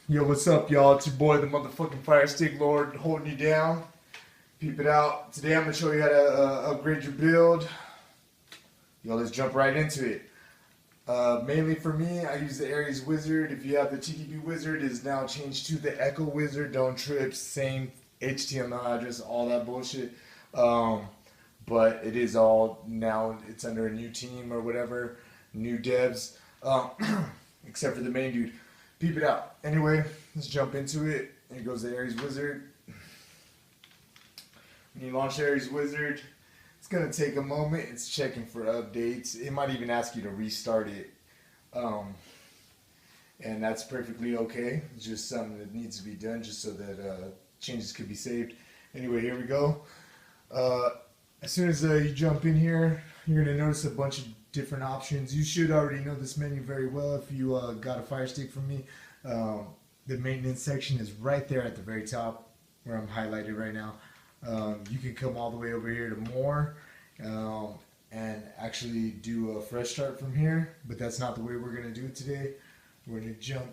Yo, what's up, y'all? It's your boy, the motherfucking Fire Stick Lord, holding you down. Peep it out. Today I'm gonna show you how to upgrade your build. Yo, let's jump right into it. Mainly for me, I use the Ares Wizard. If you have the TTP Wizard, it is now changed to the Echo Wizard. Don't trip, same HTML address, all that bullshit. Um, but it is all now. It's under a new team or whatever, new devs. Except for the main dude. Peep it out. Anyway, let's jump into it. Here goes the Ares Wizard. When you launch Ares Wizard, it's going to take a moment. It's checking for updates. It might even ask you to restart it. And that's perfectly okay. It's just something that needs to be done just so that changes could be saved. Anyway, here we go. As soon as you jump in here, you're going to notice a bunch of different options. You should already know this menu very well if you got a Fire Stick from me. The maintenance section is right there at the very top where I'm highlighted right now. You can come all the way over here to more and actually do a fresh start from here, but that's not the way we're going to do it today. We're going to jump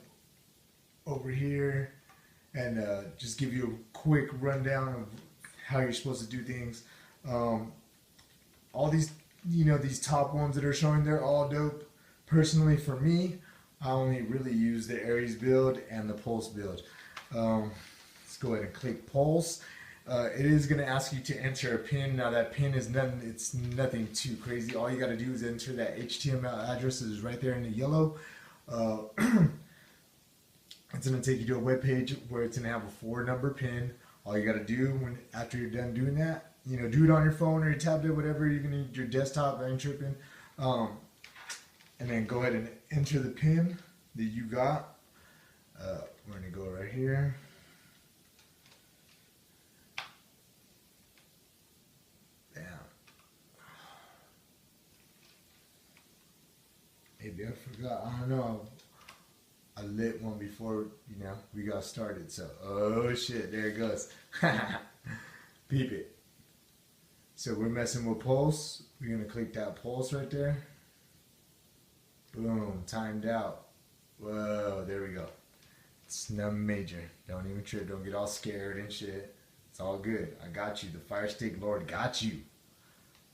over here and just give you a quick rundown of how you're supposed to do things. All these, these top ones that are showing, they're all dope. Personally, for me, I only really use the Ares build and the Pulse build. Let's go ahead and click Pulse. It is going to ask you to enter a pin. Now that pin is nothing, it's nothing too crazy. All you got to do is enter that HTML address that is right there in the yellow. It's going to take you to a web page where it's going to have a 4-number pin. All you got to do after you're done doing that, do it on your phone or your tablet, whatever you're going to use, your desktop, I ain't tripping. And then go ahead and enter the pin that you got. We're going to go right here. Bam. Maybe I forgot. I don't know. I lit one before, we got started. So, oh shit, there it goes. Peep it. So we're messing with Pulse. We're going to click that Pulse right there. Boom, timed out. Whoa, there we go. It's nothing major. Don't even trip. Don't get all scared and shit. It's all good. I got you. The Fire Stick Lord got you.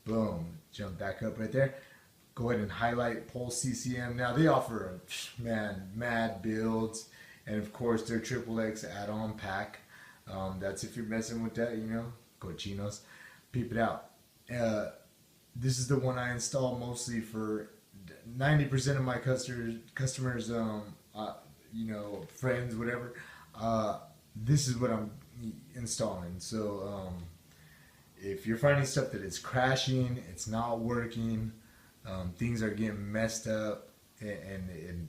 Boom. Jump back up right there. Go ahead and highlight Pulse CCM. Now they offer, mad builds. And of course their XXX add-on pack. That's if you're messing with that, cochinos. Peep it out. This is the one I install mostly for 90% of my customers, friends, whatever. This is what I'm installing. So if you're finding stuff that is crashing, it's not working, things are getting messed up, and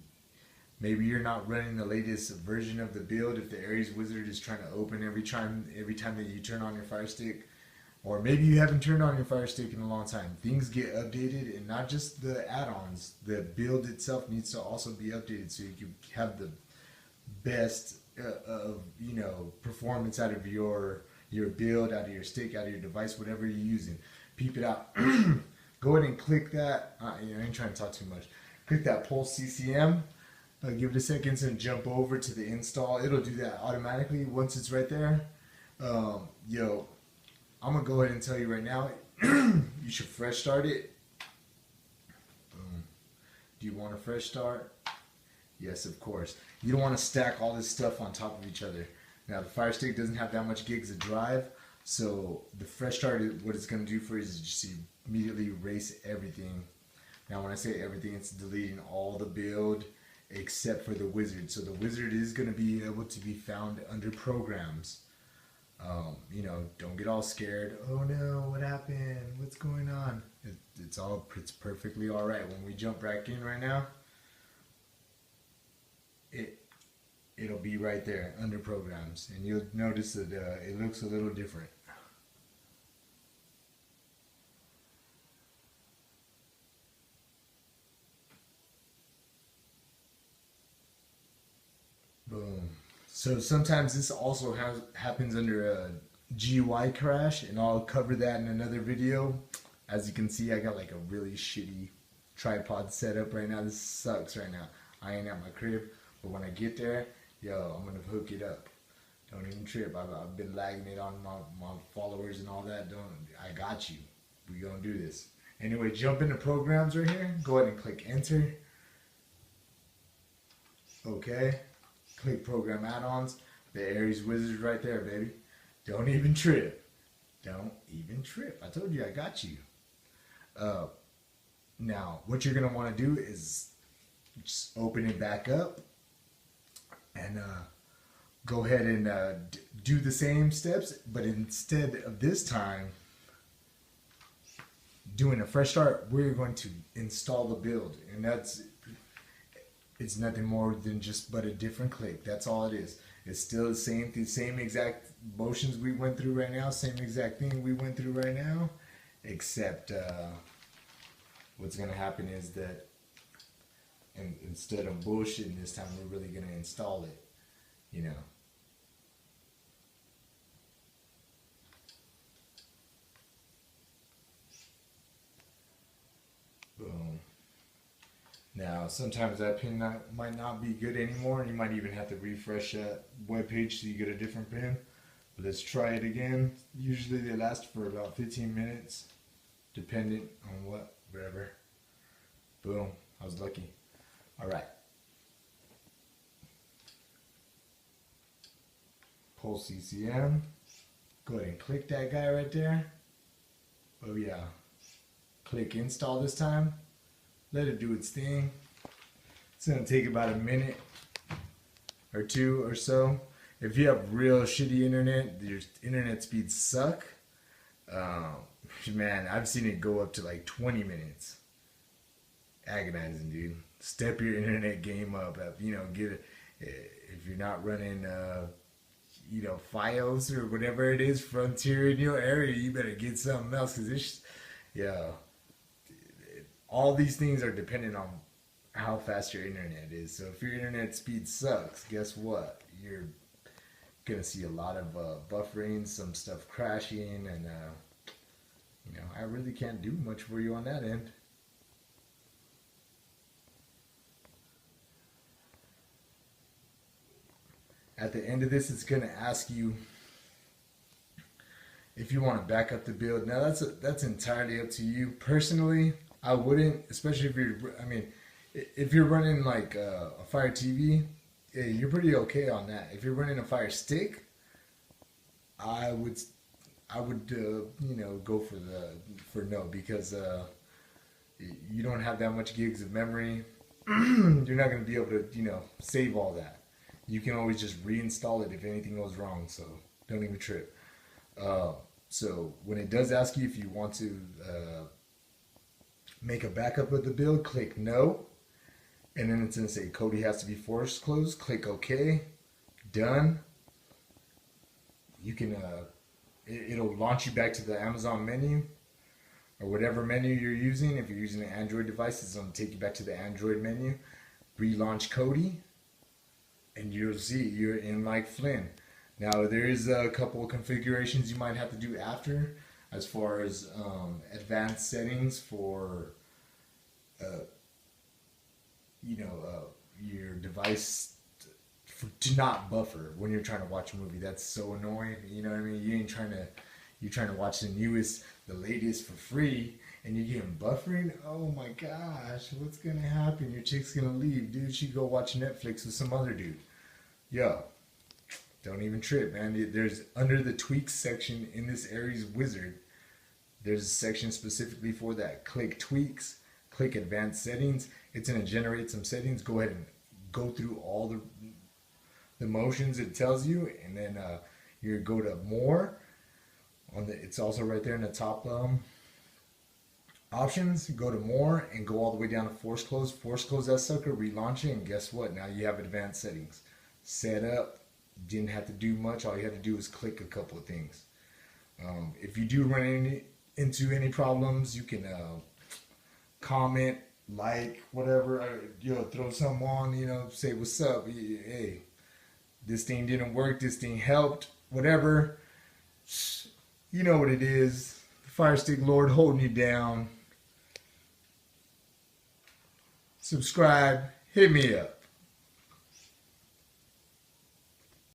maybe you're not running the latest version of the build. If the Ares Wizard is trying to open every time that you turn on your Fire Stick, or maybe you haven't turned on your Fire Stick in a long time, things get updated, and not just the add-ons. The build itself needs to also be updated so you can have the best performance out of your build, out of your stick, out of your device, whatever you're using. Peep it out. Go ahead and click that. I ain't trying to talk too much. Click that Pulse CCM. Give it a second and jump over to the install. It'll do that automatically once it's right there. I'm going to go ahead and tell you right now, you should fresh start it. Boom. Do you want a fresh start? Yes, of course. You don't want to stack all this stuff on top of each other. Now, the Fire Stick doesn't have that much gigs of drive, so the fresh start, what it's going to do for you is just immediately erase everything. Now, when I say everything, it's deleting all the build except for the Wizard. So the Wizard is going to be able to be found under Programs. Don't get all scared. Oh no, what happened? What's going on? It's perfectly all right. When we jump back in right now, it'll be right there under Programs, and you'll notice that it looks a little different. Boom. So sometimes this also happens under a GUI crash, and I'll cover that in another video. As you can see, I got like a really shitty tripod setup right now. This sucks right now. I ain't at my crib, but when I get there, yo, I'm gonna hook it up. Don't even trip. I've been lagging it on my followers and all that. I got you. We gonna do this. Anyway, jump into programs right here. Go ahead and click enter. Okay. Click program add-ons. The areswiz is right there, baby. Don't even trip. Don't even trip. I told you I got you. Now, what you're gonna want to do is just open it back up and go ahead and do the same steps, but instead of this time doing a fresh start, we're going to install the build, and it's nothing more than just but a different click. That's all it is. It's still the same exact motions we went through right now, same exact thing we went through right now, except what's going to happen is that instead of bullshitting this time, we're really going to install it, you know. Boom. Now, sometimes that pin might not be good anymore, and you might even have to refresh that web page so you get a different pin. But let's try it again. Usually they last for about 15 minutes, dependent on whatever. Boom. I was lucky. All right. Pull CCM. Go ahead and click that guy right there. Oh yeah. Click install this time. Let it do its thing. It's going to take about a minute or two or so. If you have real shitty internet, your internet speeds suck. Man, I've seen it go up to like 20 minutes. Agonizing, dude. Step your internet game up. You know, get it. If you're not running, you know, Fios or whatever it is, Frontier in your area, you better get something else, because it's, yeah. All these things are dependent on how fast your internet is. So if your internet speed sucks, guess what? You're gonna see a lot of buffering, some stuff crashing, and you know, I really can't do much for you on that end. At the end of this, it's gonna ask you if you want to back up the build. Now that's entirely up to you. Personally, I wouldn't, especially if if you're running like a Fire TV, yeah, you're pretty okay on that. If you're running a Fire Stick, I would you know, go for no, because you don't have that much gigs of memory. You're not going to be able to, you know, save all that. You can always just reinstall it if anything goes wrong, so don't even trip. So when it does ask you if you want to make a backup of the build, click no, and then it's going to say Kodi has to be force closed. Click OK. Done. You can it'll launch you back to the Amazon menu or whatever menu you're using. If you're using an Android device, it's going to take you back to the Android menu. Relaunch Kodi, and you'll see you're in like Flynn. Now there is a couple of configurations you might have to do after, as far as advanced settings for you know, your device to not buffer when you're trying to watch a movie. That's so annoying. You know what I mean? You're trying to watch the newest, the latest for free, and you're getting buffering. Oh my gosh, what's gonna happen? Your chick's gonna leave, dude. She go watch Netflix with some other dude. Yo, don't even trip, man. There's under the tweaks section in this areswiz, there's a section specifically for that. Click tweaks, click advanced settings. It's gonna generate some settings. Go ahead and go through all the motions it tells you, and then you go to more. It's also right there in the top options. Go to more and go all the way down to force close. Force close that sucker, relaunch it, and guess what? Now you have advanced settings set up. Didn't have to do much. All you had to do is click a couple of things. If you do run into any problems, you can comment, like, whatever, you know, throw something on, you know, say what's up. Hey, this thing didn't work, this thing helped, whatever. You know what it is. The Fire Stick Lord holding you down. Subscribe, hit me up.